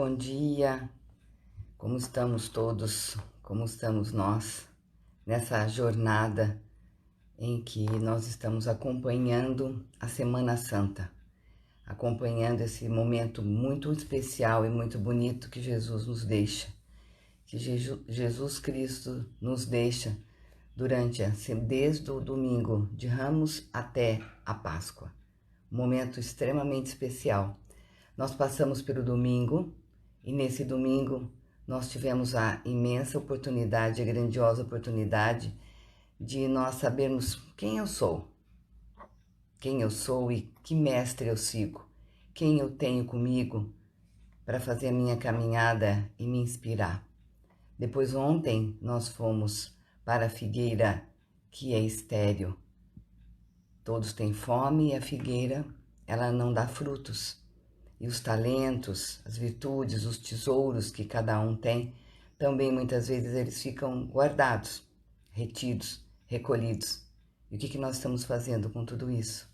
bom dia. Como estamos todos? Como estamos nós nessa jornada em que nós estamos acompanhando a Semana Santa, acompanhando esse momento muito especial e muito bonito que Jesus nos deixa, que Jesus Cristo nos deixa desde o domingo de Ramos até a Páscoa. Um momento extremamente especial. Nós passamos pelo domingo e nesse domingo nós tivemos a imensa oportunidade, a grandiosa oportunidade de nós sabermos quem eu sou e que mestre eu sigo, quem eu tenho comigo para fazer a minha caminhada e me inspirar. Depois ontem nós fomos para a figueira que é estéril. Todos têm fome e a figueira, ela não dá frutos. E os talentos, as virtudes, os tesouros que cada um tem, também muitas vezes eles ficam guardados, retidos, recolhidos. E o que nós estamos fazendo com tudo isso?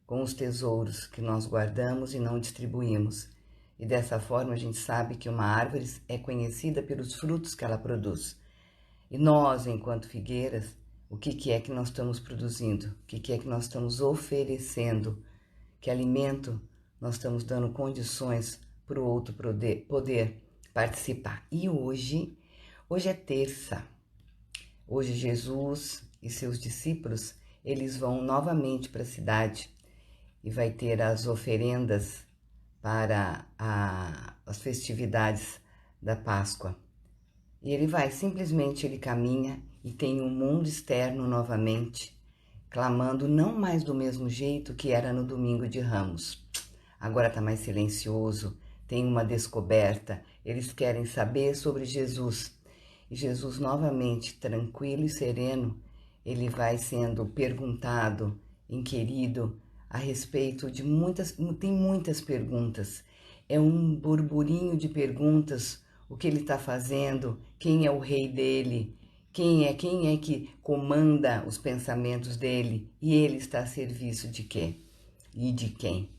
Com os tesouros que nós guardamos e não distribuímos. E dessa forma a gente sabe que uma árvore é conhecida pelos frutos que ela produz. E nós, enquanto figueiras, o que é que nós estamos produzindo? O que é que nós estamos oferecendo? Que alimento nós estamos dando condições para o outro poder participar. E hoje é terça. Hoje Jesus e seus discípulos, eles vão novamente para a cidade e vai ter as oferendas para as festividades da Páscoa. E ele caminha e tem um mundo externo novamente, clamando não mais do mesmo jeito que era no domingo de Ramos. Agora está mais silencioso, tem uma descoberta, eles querem saber sobre Jesus. E Jesus novamente, tranquilo e sereno, ele vai sendo perguntado, inquirido, a respeito de tem muitas perguntas. É um burburinho de perguntas, o que ele está fazendo, quem é o rei dele, quem é que comanda os pensamentos dele, e ele está a serviço de quê? E de quem?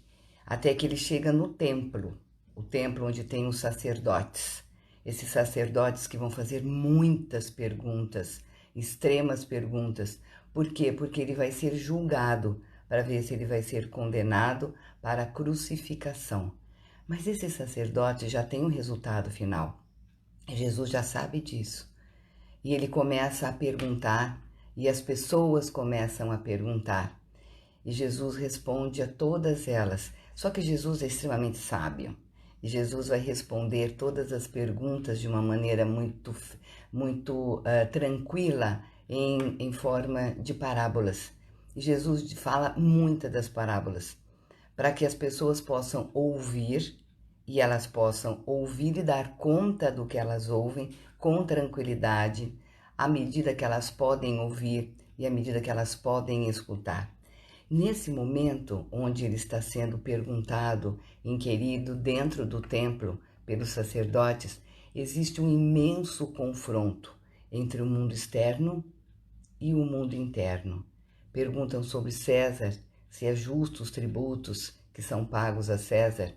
Até que ele chega no templo, o templo onde tem os sacerdotes. Esses sacerdotes que vão fazer muitas perguntas, extremas perguntas. Por quê? Porque ele vai ser julgado para ver se ele vai ser condenado para a crucificação. Mas esse sacerdote já tem um resultado final. Jesus já sabe disso. E ele começa a perguntar, e as pessoas começam a perguntar. E Jesus responde a todas elas. Só que Jesus é extremamente sábio. E Jesus vai responder todas as perguntas de uma maneira muito tranquila, em forma de parábolas. E Jesus fala muitas das parábolas, para que as pessoas possam ouvir, e elas possam ouvir e dar conta do que elas ouvem com tranquilidade, à medida que elas podem ouvir e à medida que elas podem escutar. Nesse momento onde ele está sendo perguntado, inquirido dentro do templo pelos sacerdotes, existe um imenso confronto entre o mundo externo e o mundo interno. Perguntam sobre César, se é justo os tributos que são pagos a César.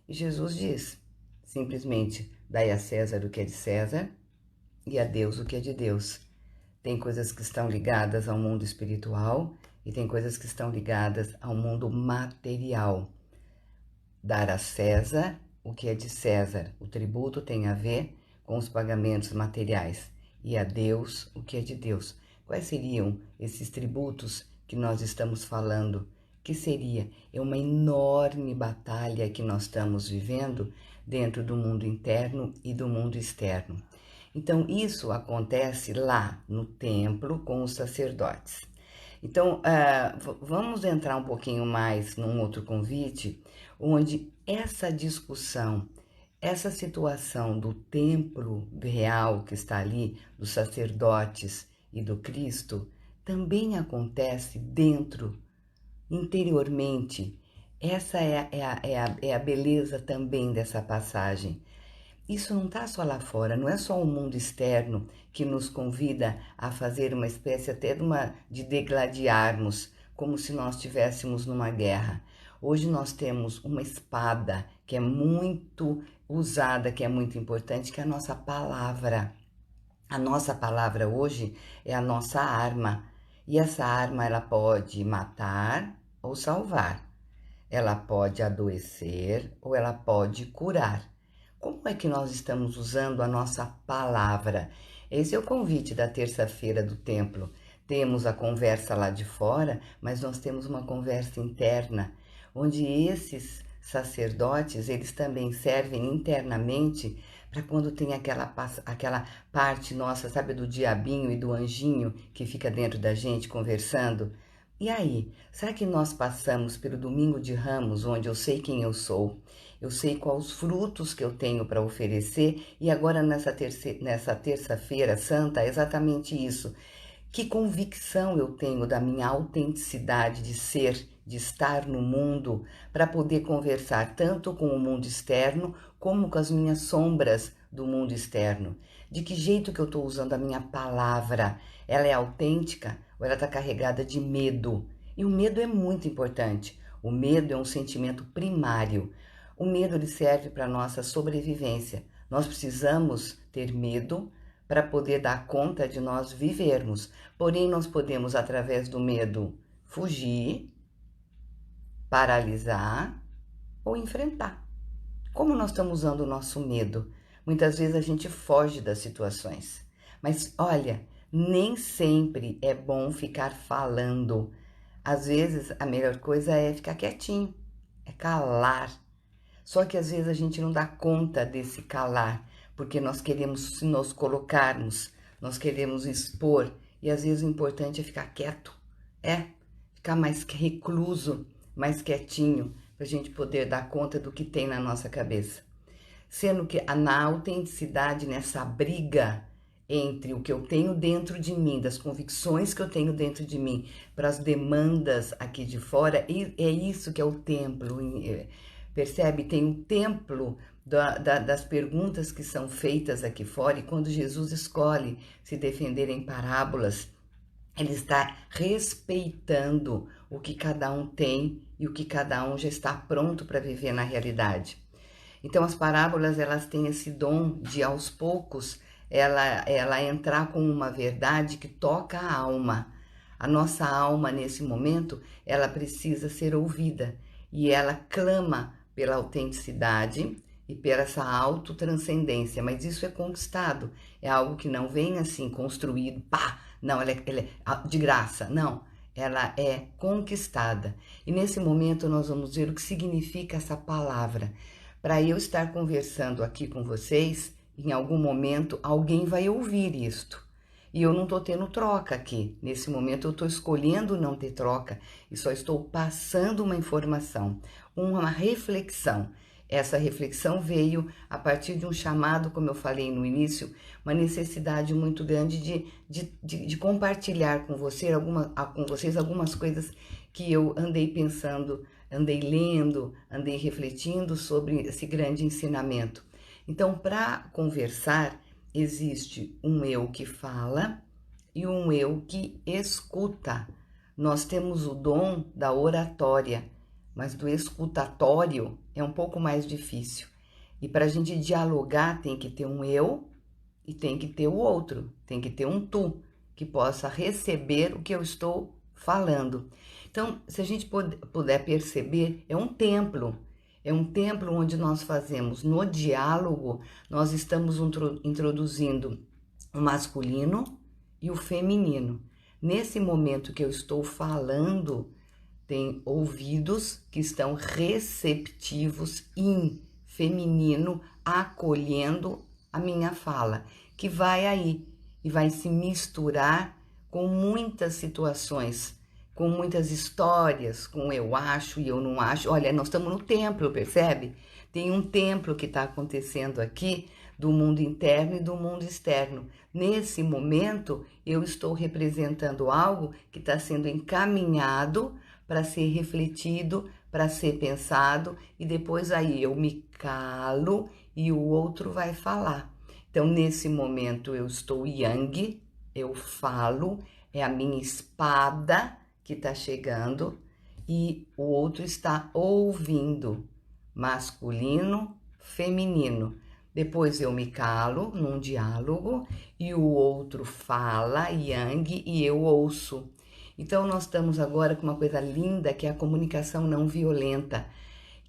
E Jesus diz, simplesmente, dai a César o que é de César e a Deus o que é de Deus. Tem coisas que estão ligadas ao mundo espiritual e tem coisas que estão ligadas ao mundo material. Dar a César o que é de César. O tributo tem a ver com os pagamentos materiais. E a Deus o que é de Deus. Quais seriam esses tributos que nós estamos falando? Que seria? É uma enorme batalha que nós estamos vivendo dentro do mundo interno e do mundo externo. Então, isso acontece lá no templo com os sacerdotes. Então, vamos entrar um pouquinho mais num outro convite, onde essa discussão, essa situação do templo real que está ali, dos sacerdotes e do Cristo, também acontece interiormente. Essa é a beleza também dessa passagem. Isso não está só lá fora, não é só o mundo externo que nos convida a fazer uma espécie até de degladiarmos, como se nós estivéssemos numa guerra. Hoje nós temos uma espada que é muito usada, que é muito importante, que é a nossa palavra. A nossa palavra hoje é a nossa arma. E essa arma, ela pode matar ou salvar. Ela pode adoecer ou ela pode curar. Como é que nós estamos usando a nossa palavra? Esse é o convite da terça-feira do templo. Temos a conversa lá de fora, mas nós temos uma conversa interna, onde esses sacerdotes, eles também servem internamente para quando tem aquela parte nossa, sabe, do diabinho e do anjinho que fica dentro da gente conversando. E aí, será que nós passamos pelo Domingo de Ramos, onde eu sei quem eu sou, eu sei quais os frutos que eu tenho para oferecer, e agora nessa terça-feira santa, é exatamente isso. Que convicção eu tenho da minha autenticidade de ser, de estar no mundo, para poder conversar tanto com o mundo externo, como com as minhas sombras do mundo externo. De que jeito que eu estou usando a minha palavra? Ela é autêntica ou ela está carregada de medo? E o medo é muito importante. O medo é um sentimento primário. O medo ele serve para a nossa sobrevivência. Nós precisamos ter medo para poder dar conta de nós vivermos. Porém, nós podemos, através do medo, fugir, paralisar ou enfrentar. Como nós estamos usando o nosso medo? Muitas vezes a gente foge das situações. Mas olha, nem sempre é bom ficar falando. Às vezes a melhor coisa é ficar quietinho, é calar. Só que às vezes a gente não dá conta desse calar, porque nós queremos nos colocarmos, nós queremos expor, e às vezes o importante é ficar quieto, ficar mais recluso, mais quietinho, para a gente poder dar conta do que tem na nossa cabeça. Sendo que na autenticidade, nessa briga entre o que eu tenho dentro de mim, das convicções que eu tenho dentro de mim, para as demandas aqui de fora, e é isso que é o templo. Percebe? Tem um templo das perguntas que são feitas aqui fora, e quando Jesus escolhe se defender em parábolas, ele está respeitando o que cada um tem e o que cada um já está pronto para viver na realidade. Então, as parábolas, elas têm esse dom de, aos poucos, ela entrar com uma verdade que toca a alma. A nossa alma, nesse momento, ela precisa ser ouvida e ela clama pela autenticidade e pela essa autotranscendência, mas isso é conquistado, é algo que não vem assim construído, pá, não, ela é de graça, não, ela é conquistada. E nesse momento nós vamos ver o que significa essa palavra. Para eu estar conversando aqui com vocês, em algum momento alguém vai ouvir isto. E eu não estou tendo troca aqui. Nesse momento eu estou escolhendo não ter troca e só estou passando uma informação, uma reflexão. Essa reflexão veio a partir de um chamado, como eu falei no início, uma necessidade muito grande de compartilhar com vocês algumas coisas que eu andei pensando, andei lendo, andei refletindo sobre esse grande ensinamento. Então, para conversar, existe um eu que fala e um eu que escuta. Nós temos o dom da oratória, mas do escutatório é um pouco mais difícil. E para a gente dialogar tem que ter um eu e tem que ter o outro, tem que ter um tu, que possa receber o que eu estou falando. Então, se a gente puder perceber, é um templo onde nós fazemos no diálogo, nós estamos introduzindo o masculino e o feminino. Nesse momento que eu estou falando, tem ouvidos que estão receptivos em feminino, acolhendo a minha fala, que vai aí e vai se misturar com muitas situações, com muitas histórias, com eu acho e eu não acho. Olha, nós estamos no templo, percebe? Tem um templo que está acontecendo aqui, do mundo interno e do mundo externo. Nesse momento, eu estou representando algo que está sendo encaminhado para ser refletido, para ser pensado, e depois aí eu me calo e o outro vai falar. Então, nesse momento, eu estou yang, eu falo, é a minha espada que está chegando, e o outro está ouvindo, masculino, feminino. Depois eu me calo num diálogo e o outro fala, yang, e eu ouço. Então nós estamos agora com uma coisa linda que é a comunicação não violenta,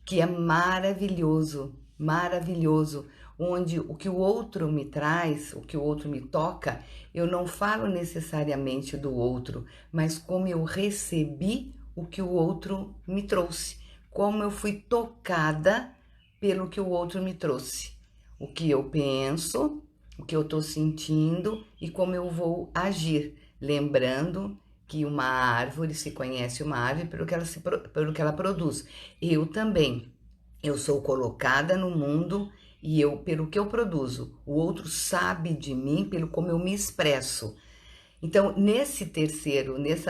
que é maravilhoso, maravilhoso, onde o que o outro me traz, o que o outro me toca, eu não falo necessariamente do outro, mas como eu recebi o que o outro me trouxe, como eu fui tocada pelo que o outro me trouxe, o que eu penso, o que eu estou sentindo e como eu vou agir, lembrando que uma árvore se conhece uma árvore pelo que ela produz. Eu também. Eu sou colocada no mundo e eu pelo que eu produzo. O outro sabe de mim pelo como eu me expresso. Então, nessa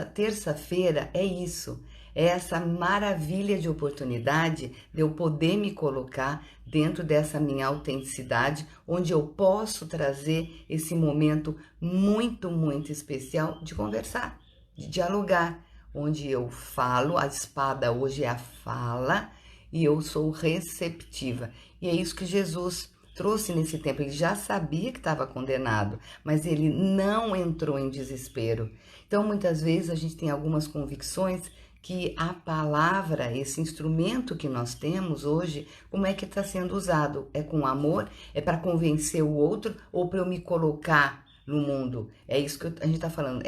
terça-feira, é isso. É essa maravilha de oportunidade de eu poder me colocar dentro dessa minha autenticidade, onde eu posso trazer esse momento muito, muito especial de conversar, de dialogar, onde eu falo, a espada hoje é a fala e eu sou receptiva. E é isso que Jesus trouxe nesse tempo. Ele já sabia que estava condenado, mas ele não entrou em desespero. Então, muitas vezes a gente tem algumas convicções que a palavra, esse instrumento que nós temos hoje, como é que está sendo usado? É com amor? É para convencer o outro ou para eu me colocar no mundo? É isso que a gente está falando.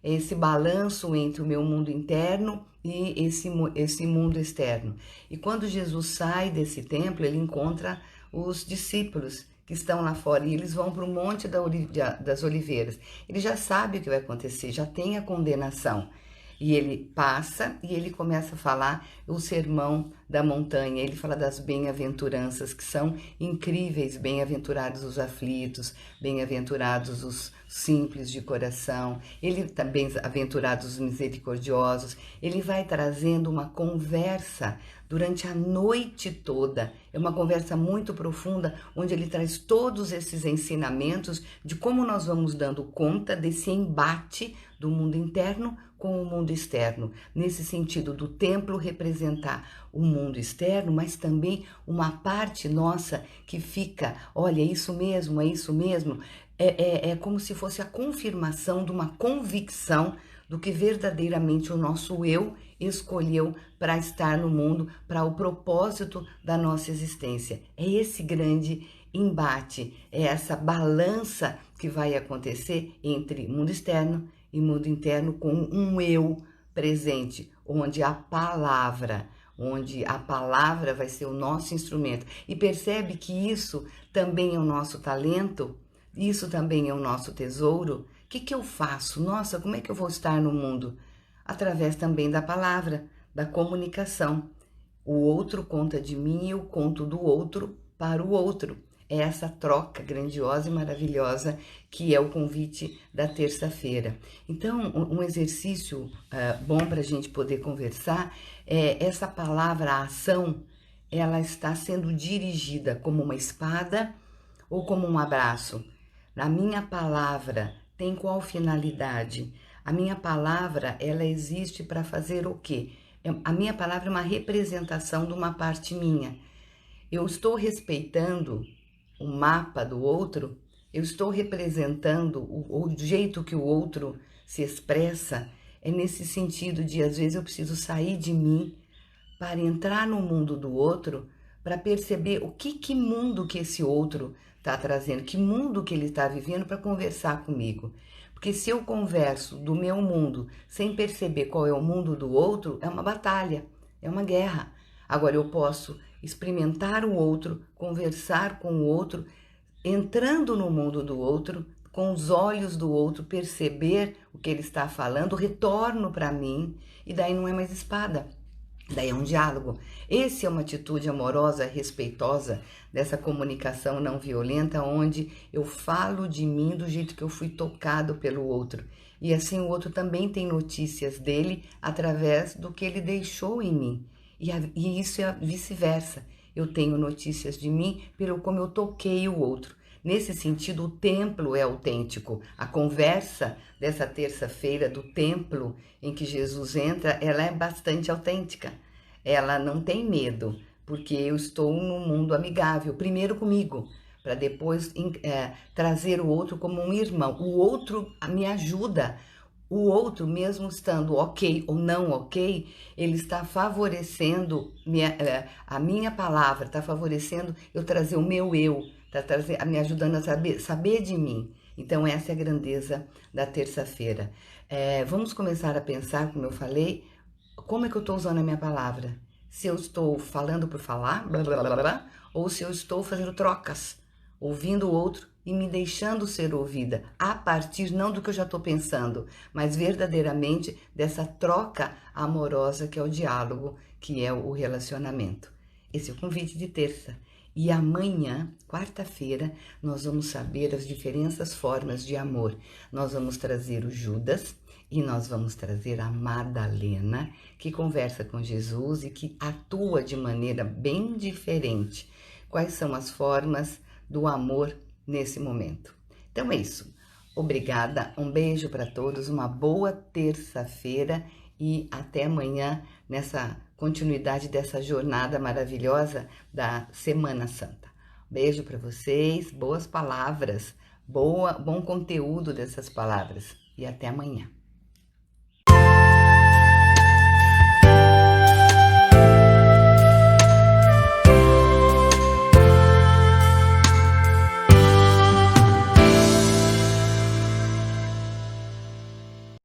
Esse balanço entre o meu mundo interno e esse mundo externo. E quando Jesus sai desse templo, ele encontra os discípulos que estão lá fora e eles vão para o Monte das Oliveiras. Ele já sabe o que vai acontecer, já tem a condenação. E ele passa e ele começa a falar o sermão da montanha. Ele fala das bem-aventuranças, que são incríveis. Bem-aventurados os aflitos, bem-aventurados os simples de coração. Ele também, bem-aventurados os misericordiosos. Ele vai trazendo uma conversa durante a noite toda. É uma conversa muito profunda, onde ele traz todos esses ensinamentos de como nós vamos dando conta desse embate do mundo interno com o mundo externo, nesse sentido do templo representar o mundo externo, mas também uma parte nossa que fica, olha, é isso mesmo, é como se fosse a confirmação de uma convicção do que verdadeiramente o nosso eu escolheu para estar no mundo, para o propósito da nossa existência. É esse grande embate, é essa balança que vai acontecer entre mundo externo e mundo interno com um eu presente, onde a palavra vai ser o nosso instrumento. E percebe que isso também é o nosso talento, isso também é o nosso tesouro. O que eu faço? Nossa, como é que eu vou estar no mundo? Através também da palavra, da comunicação. O outro conta de mim e eu conto do outro para o outro. É essa troca grandiosa e maravilhosa que é o convite da terça-feira. Então, um exercício bom para a gente poder conversar é essa palavra, a ação, ela está sendo dirigida como uma espada ou como um abraço. A minha palavra tem qual finalidade? A minha palavra, ela existe para fazer o quê? A minha palavra é uma representação de uma parte minha. Eu estou respeitando o mapa do outro, eu estou representando o jeito que o outro se expressa. É nesse sentido de, às vezes, eu preciso sair de mim para entrar no mundo do outro, para perceber o que mundo que esse outro está trazendo, que mundo que ele está vivendo para conversar comigo. Porque se eu converso do meu mundo sem perceber qual é o mundo do outro, é uma batalha, é uma guerra. Agora eu posso experimentar o outro, conversar com o outro, entrando no mundo do outro, com os olhos do outro, perceber o que ele está falando, retorno para mim, e daí não é mais espada. Daí é um diálogo. Essa é uma atitude amorosa, respeitosa, dessa comunicação não violenta, onde eu falo de mim do jeito que eu fui tocado pelo outro. E assim o outro também tem notícias dele através do que ele deixou em mim. E isso é vice-versa. Eu tenho notícias de mim pelo como eu toquei o outro. Nesse sentido, o templo é autêntico. A conversa dessa terça-feira do templo em que Jesus entra, ela é bastante autêntica. Ela não tem medo, porque eu estou num mundo amigável, primeiro comigo, para depois trazer o outro como um irmão. O outro me ajuda. O outro, mesmo estando ok ou não ok, ele está favorecendo a minha palavra, está favorecendo eu trazer o meu eu, está me ajudando a saber de mim. Então, essa é a grandeza da terça-feira. Vamos começar a pensar, como eu falei, como é que eu estou usando a minha palavra? Se eu estou falando por falar, blá, blá, blá, blá, ou se eu estou fazendo trocas, ouvindo o outro e me deixando ser ouvida, a partir não do que eu já estou pensando, mas verdadeiramente dessa troca amorosa que é o diálogo, que é o relacionamento. Esse é o convite de terça. E amanhã, quarta-feira, nós vamos saber as diferentes formas de amor. Nós vamos trazer o Judas e nós vamos trazer a Madalena, que conversa com Jesus e que atua de maneira bem diferente. Quais são as formas do amor nesse momento? Então é isso. Obrigada, um beijo para todos, uma boa terça-feira e até amanhã nessa continuidade dessa jornada maravilhosa da Semana Santa. Beijo para vocês, boas palavras, bom conteúdo dessas palavras e até amanhã.